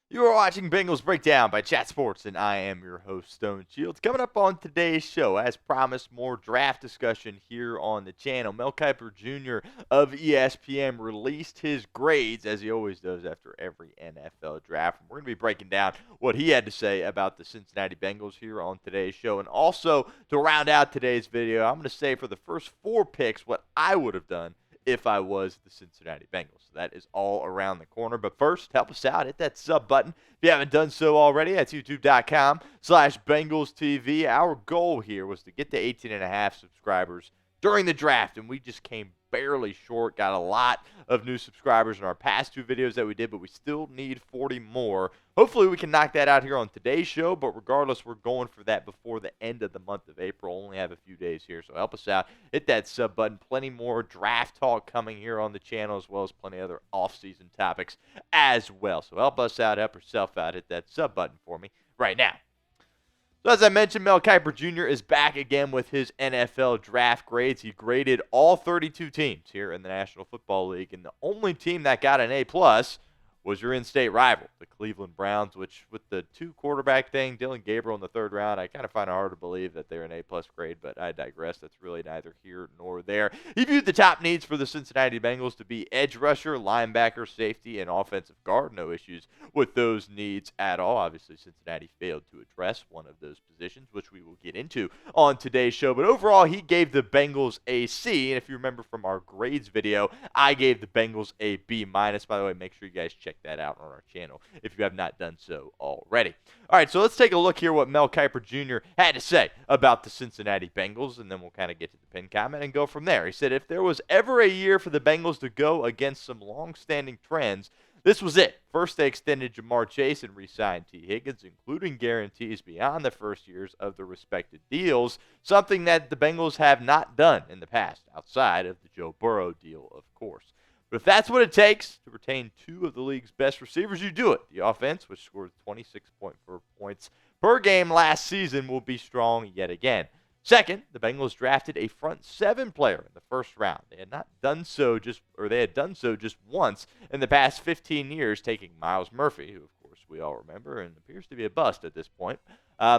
You are watching Bengals Breakdown by Chat Sports, and I am your host, Stone Shields. Coming up on today's show, as promised, more draft discussion here on the channel. Mel Kiper Jr. of ESPN released his grades, as he always does after every NFL draft. We're going to be breaking down what he had to say about the Cincinnati Bengals here on today's show. And also, to round out today's video, I'm going to say for the first 4 picks what I would have done if I was the Cincinnati Bengals. So that is all around the corner. But first, help us out. Hit that sub button if you haven't done so already. That's youtube.com/BengalsTV. Our goal here was to get to 18.5 subscribers during the draft, and we just came barely short. Got a lot of new subscribers in our past 2 videos that we did, but we still need 40 more. Hopefully we can knock that out here on today's show, but regardless, we're going for that before the end of the month of April. Only have a few days here, so help us out. Hit that sub button. Plenty more draft talk coming here on the channel, as well as plenty of other off-season topics as well. So help us out, help yourself out. Hit that sub button for me right now. So as I mentioned, Mel Kiper Jr. is back again with his NFL draft grades. He graded all 32 teams here in the National Football League, and the only team that got an A+ was your in-state rival, the Cleveland Browns, which with the 2-quarterback thing, Dylan Gabriel in the 3rd round, I kind of find it hard to believe that they're an A+ grade, but I digress. That's really neither here nor there. He viewed the top needs for the Cincinnati Bengals to be edge rusher, linebacker, safety, and offensive guard. No issues with those needs at all. Obviously, Cincinnati failed to address one of those positions, which we will get into on today's show. But overall, he gave the Bengals a C, and if you remember from our grades video, I gave the Bengals a B-. By the way, make sure you guys check that out on our channel if you have not done so already. All right, so let's take a look here what Mel Kiper Jr. had to say about the Cincinnati Bengals, and then we'll kind of get to the pin comment and go from there. He said, if there was ever a year for the Bengals to go against some long-standing trends, this was it. First, they extended Shemar Chase and re-signed T. Higgins, including guarantees beyond the first years of the respective deals, something that the Bengals have not done in the past, outside of the Joe Burrow deal, of course. But if that's what it takes to retain 2 of the league's best receivers, you do it. The offense, which scored 26.4 points per game last season, will be strong yet again. Second, the Bengals drafted a front 7 player in the 1st round. They had done so just once in the past 15 years, taking Myles Murphy, who of course we all remember and appears to be a bust at this point,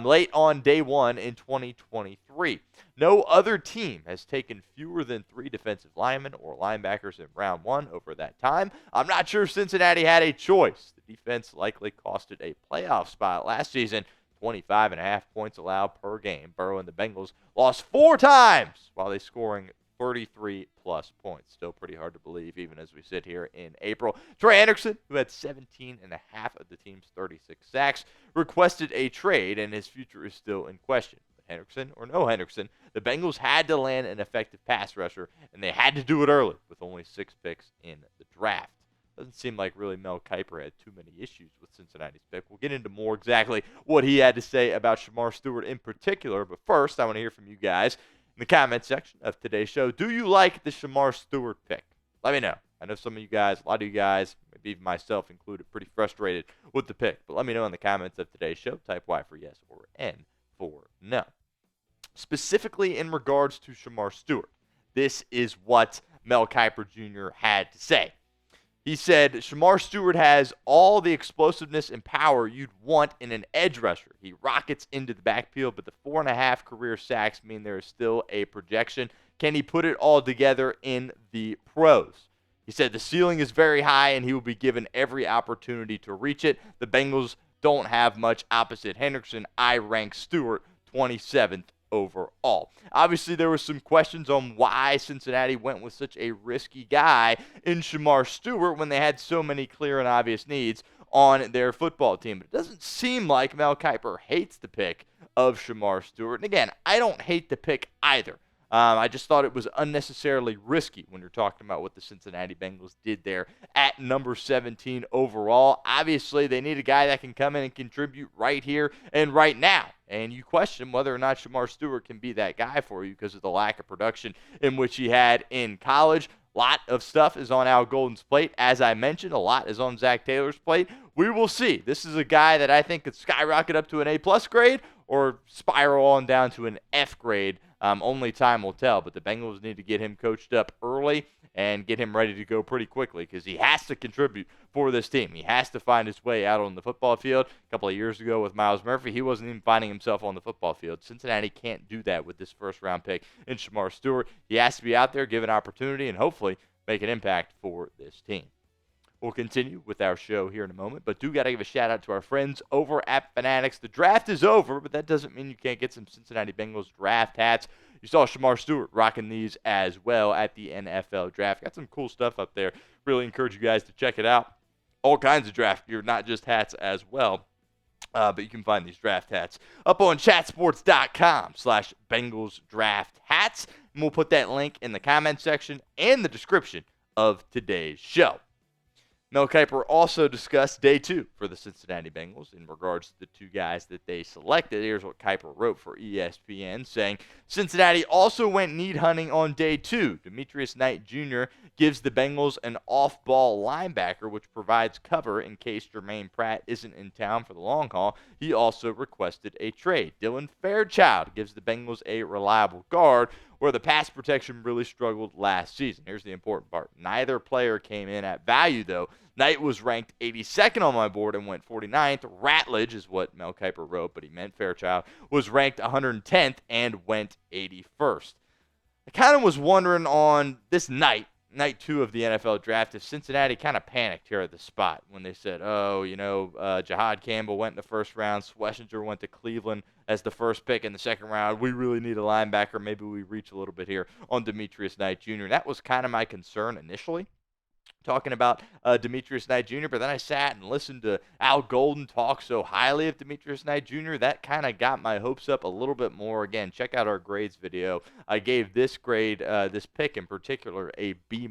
late on day 1 in 2023. No other team has taken fewer than 3 defensive linemen or linebackers in round 1 over that time. I'm not sure Cincinnati had a choice. The defense likely cost it a playoff spot last season. 25.5 points allowed per game. Burrow and the Bengals lost 4 times while they scoring 33-plus points. Still pretty hard to believe, even as we sit here in April. Trey Hendrickson, who had 17.5 of the team's 36 sacks, requested a trade, and his future is still in question. But Hendrickson or no Hendrickson, the Bengals had to land an effective pass rusher, and they had to do it early with only 6 picks in the draft. Doesn't seem like really Mel Kiper had too many issues with Cincinnati's pick. We'll get into more exactly what he had to say about Shemar Stewart in particular, but first I want to hear from you guys in the comment section of today's show. Do you like the Shemar Stewart pick? Let me know. I know some of you guys, a lot of you guys, maybe even myself included, pretty frustrated with the pick. But let me know in the comments of today's show. Type Y for yes or N for no. Specifically in regards to Shemar Stewart, this is what Mel Kiper Jr. had to say. He said, Shemar Stewart has all the explosiveness and power you'd want in an edge rusher. He rockets into the backfield, but the 4.5 career sacks mean there is still a projection. Can he put it all together in the pros? He said the ceiling is very high, and he will be given every opportunity to reach it. The Bengals don't have much opposite Hendrickson. I rank Stewart 27th overall. Obviously, there were some questions on why Cincinnati went with such a risky guy in Shemar Stewart when they had so many clear and obvious needs on their football team. But it doesn't seem like Mel Kiper hates the pick of Shemar Stewart. And again, I don't hate the pick either. I just thought it was unnecessarily risky when you're talking about what the Cincinnati Bengals did there at number 17 overall. Obviously, they need a guy that can come in and contribute right here and right now. And you question whether or not Shemar Stewart can be that guy for you because of the lack of production in which he had in college. A lot of stuff is on Al Golden's plate. As I mentioned, a lot is on Zach Taylor's plate. We will see. This is a guy that I think could skyrocket up to an A+ grade or spiral on down to an F grade Only time will tell, but the Bengals need to get him coached up early and get him ready to go pretty quickly because he has to contribute for this team. He has to find his way out on the football field. A couple of years ago with Myles Murphy, he wasn't even finding himself on the football field. Cincinnati can't do that with this first-round pick in Shemar Stewart. He has to be out there, give an opportunity, and hopefully make an impact for this team. We'll continue with our show here in a moment, but do got to give a shout-out to our friends over at Fanatics. The draft is over, but that doesn't mean you can't get some Cincinnati Bengals draft hats. You saw Shemar Stewart rocking these as well at the NFL draft. Got some cool stuff up there. Really encourage you guys to check it out. All kinds of draft gear, not just hats as well. But you can find these draft hats up on chatsports.com/Bengals Draft Hats. And we'll put that link in the comment section and the description of today's show. Mel Kiper also discussed day 2 for the Cincinnati Bengals in regards to the 2 guys that they selected. Here's what Kiper wrote for ESPN, saying, Cincinnati also went need hunting on day 2. Demetrius Knight Jr. gives the Bengals an off-ball linebacker, which provides cover in case Jermaine Pratt isn't in town for the long haul. He also requested a trade. Dylan Fairchild gives the Bengals a reliable guard, where the pass protection really struggled last season. Here's the important part. Neither player came in at value, though. Knight was ranked 82nd on my board and went 49th. Ratledge is what Mel Kiper wrote, but he meant Fairchild, was ranked 110th and went 81st. I kind of was wondering on this night 2 of the NFL draft, if Cincinnati kind of panicked here at the spot when they said, Jahad Campbell went in the first round, Schlesinger went to Cleveland as the first pick in the second round. We really need a linebacker. Maybe we reach a little bit here on Demetrius Knight Jr. That was kind of my concern initially, talking about Demetrius Knight Jr., but then I sat and listened to Al Golden talk so highly of Demetrius Knight Jr. That kind of got my hopes up a little bit more. Again, check out our grades video. I gave this grade, this pick in particular, a B-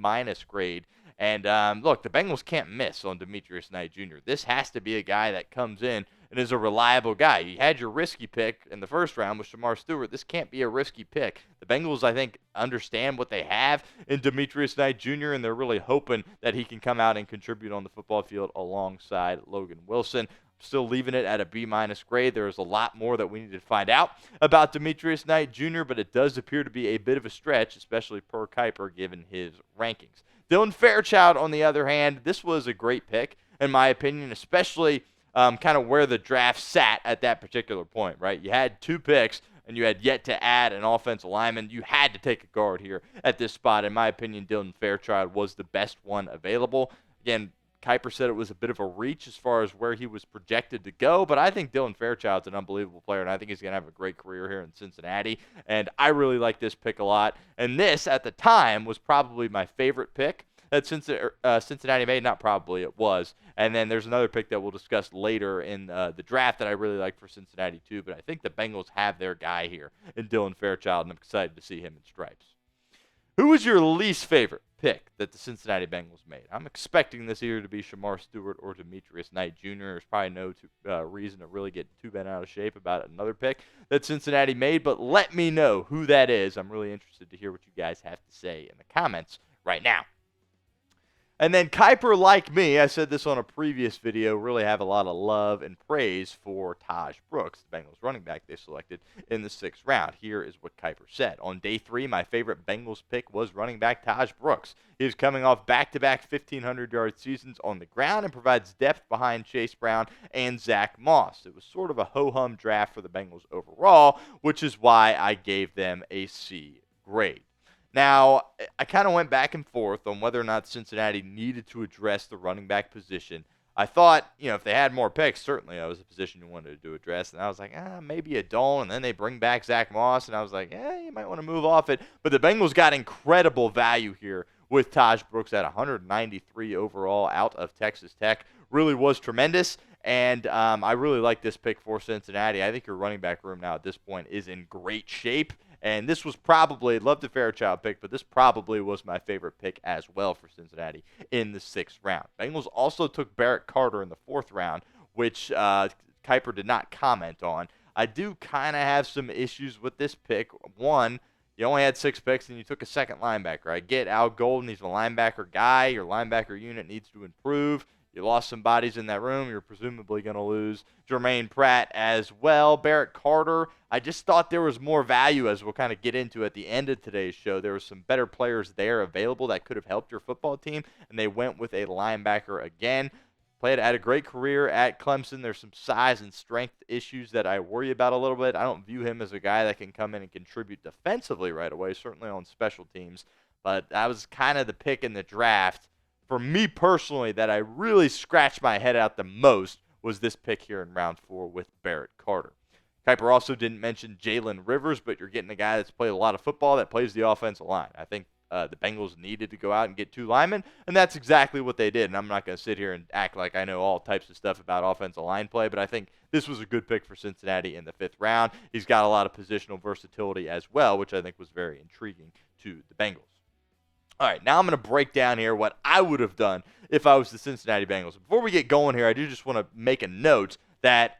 grade. And look, the Bengals can't miss on Demetrius Knight Jr. This has to be a guy that comes in and is a reliable guy. You had your risky pick in the first round with Shemar Stewart. This can't be a risky pick. The Bengals, I think, understand what they have in Demetrius Knight Jr., and they're really hoping that he can come out and contribute on the football field alongside Logan Wilson. Still leaving it at a B- grade. There's a lot more that we need to find out about Demetrius Knight Jr., but it does appear to be a bit of a stretch, especially per Kiper, given his rankings. Dylan Fairchild, on the other hand, this was a great pick, in my opinion, especially kind of where the draft sat at that particular point, right? You had 2 picks, and you had yet to add an offensive lineman. You had to take a guard here at this spot. In my opinion, Dylan Fairchild was the best one available. Again, Kiper said it was a bit of a reach as far as where he was projected to go, but I think Dylan Fairchild's an unbelievable player, and I think he's going to have a great career here in Cincinnati, and I really like this pick a lot. And this, at the time, was probably my favorite pick that Cincinnati made. Not probably, it was. And then there's another pick that we'll discuss later in the draft that I really like for Cincinnati too, but I think the Bengals have their guy here in Dylan Fairchild, and I'm excited to see him in stripes. Who was your least favorite pick that the Cincinnati Bengals made? I'm expecting this either to be Shemar Stewart or Demetrius Knight Jr. There's probably no reason to really get too bent out of shape about another pick that Cincinnati made, but let me know who that is. I'm really interested to hear what you guys have to say in the comments right now. And then Kiper, like me, I said this on a previous video, really have a lot of love and praise for Taj Brooks, the Bengals running back they selected in the 6th round. Here is what Kiper said. On day 3, my favorite Bengals pick was running back Taj Brooks. He is coming off back-to-back 1,500-yard seasons on the ground and provides depth behind Chase Brown and Zach Moss. It was sort of a ho-hum draft for the Bengals overall, which is why I gave them a C grade. Now, I kind of went back and forth on whether or not Cincinnati needed to address the running back position. I thought, if they had more picks, certainly that was a position you wanted to address. And I was like, maybe a Dolan. And then they bring back Zach Moss. And I was like, you might want to move off it. But the Bengals got incredible value here with Taj Brooks at 193 overall out of Texas Tech. Really was tremendous. And I really like this pick for Cincinnati. I think your running back room now at this point is in great shape. And this was probably, love the Fairchild pick, but this probably was my favorite pick as well for Cincinnati in the 6th round. Bengals also took Barrett Carter in the 4th round, which Kiper did not comment on. I do kind of have some issues with this pick. One, you only had 6 picks and you took a second linebacker. I get Al Golden, he's a linebacker guy. Your linebacker unit needs to improve. You lost some bodies in that room. You're presumably going to lose Jermaine Pratt as well. Barrett Carter, I just thought there was more value, as we'll kind of get into at the end of today's show. There were some better players there available that could have helped your football team, and they went with a linebacker again. Had a great career at Clemson. There's some size and strength issues that I worry about a little bit. I don't view him as a guy that can come in and contribute defensively right away, certainly on special teams. But that was kind of the pick in the draft. For me personally, that I really scratched my head out the most was this pick here in round 4 with Barrett Carter. Kiper also didn't mention Jalen Rivers, but you're getting a guy that's played a lot of football that plays the offensive line. I think the Bengals needed to go out and get 2 linemen, and that's exactly what they did. And I'm not going to sit here and act like I know all types of stuff about offensive line play, but I think this was a good pick for Cincinnati in the 5th round. He's got a lot of positional versatility as well, which I think was very intriguing to the Bengals. All right, now I'm going to break down here what I would have done if I was the Cincinnati Bengals. Before we get going here, I do just want to make a note that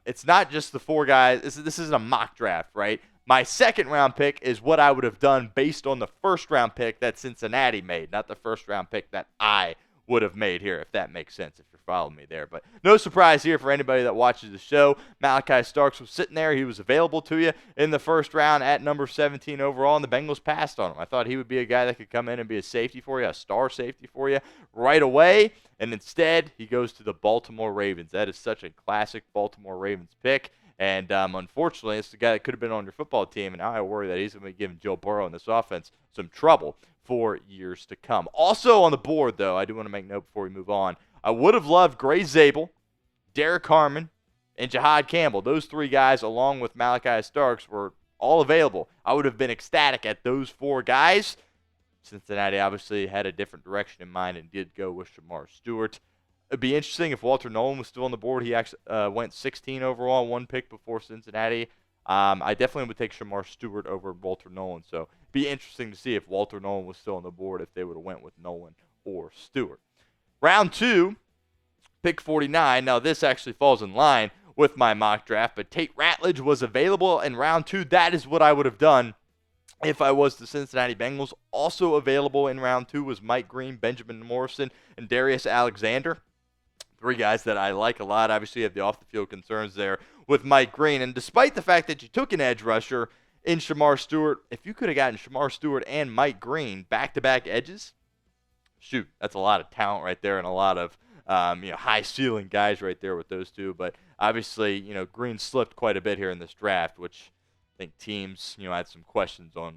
it's not just the 4 guys. This isn't a mock draft, right? My 2nd round pick is what I would have done based on the 1st round pick that Cincinnati made, not the 1st round pick that I would have made here, if that makes sense, if you're following me there. But no surprise here for anybody that watches the show. Malachi Starks was sitting there. He was available to you in the 1st round at number 17 overall, and the Bengals passed on him. I thought he would be a guy that could come in and be a safety for you, a star safety for you right away, and instead he goes to the Baltimore Ravens. That is such a classic Baltimore Ravens pick. And unfortunately, it's the guy that could have been on your football team, and now I worry that he's going to be giving Joe Burrow and this offense some trouble for years to come. Also on the board, though, I do want to make note before we move on, I would have loved Gray Zabel, Derek Harmon, and Jihad Campbell. Those 3 guys, along with Malachi Starks, were all available. I would have been ecstatic at those 4 guys. Cincinnati obviously had a different direction in mind and did go with Shemar Stewart. It'd be interesting if Walter Nolan was still on the board. He actually went 16 overall, 1 pick before Cincinnati. I definitely would take Shemar Stewart over Walter Nolan. So it'd be interesting to see if Walter Nolan was still on the board, if they would have went with Nolan or Stewart. Round 2, pick 49. Now this actually falls in line with my mock draft, but Tate Ratledge was available in round 2. That is what I would have done if I was the Cincinnati Bengals. Also available in round 2 was Mike Green, Benjamin Morrison, and Darius Alexander. 3 guys that I like a lot. Obviously, you have the off-the-field concerns there with Mike Green. And despite the fact that you took an edge rusher in Shemar Stewart, if you could have gotten Shemar Stewart and Mike Green back-to-back edges, shoot, that's a lot of talent right there and a lot of high-ceiling guys right there with those 2. But obviously, Green slipped quite a bit here in this draft, which I think teams, had some questions on,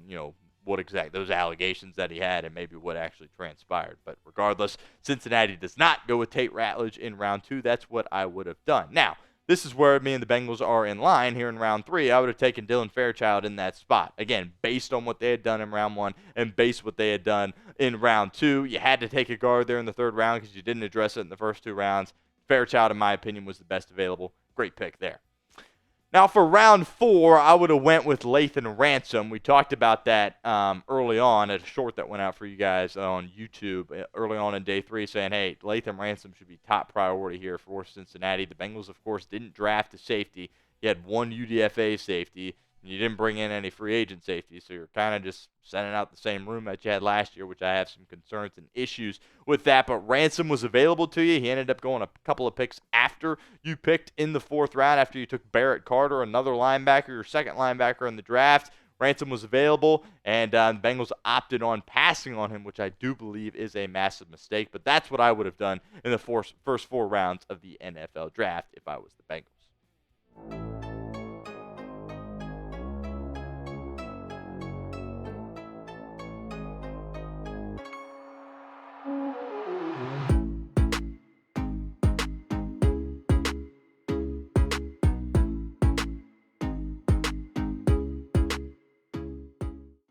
what exactly those allegations that he had and maybe what actually transpired. But regardless, Cincinnati does not go with Tate Ratledge in round 2. That's what I would have done. Now, this is where me and the Bengals are in line here in round 3. I would have taken Dylan Fairchild in that spot. Again, based on what they had done in round 1 and based what they had done in round 2. You had to take a guard there in the 3rd round because you didn't address it in the first 2 rounds. Fairchild, in my opinion, was the best available. Great pick there. Now, for round 4, I would have went with Lathan Ransom. We talked about that early on at a short that went out for you guys on YouTube early on in day 3, saying, hey, Lathan Ransom should be top priority here for Cincinnati. The Bengals, of course, didn't draft a safety. You had 1 UDFA safety, and you didn't bring in any free agent safety, so you're kind of just sending out the same room that you had last year, which I have some concerns and issues with that. But Ransom was available to you. He ended up going a couple of picks after you picked in the 4th round, after you took Barrett Carter, another linebacker, your 2nd linebacker in the draft. Ransom was available, and the Bengals opted on passing on him, which I do believe is a massive mistake. But that's what I would have done in the first 4 rounds of the NFL draft if I was the Bengals.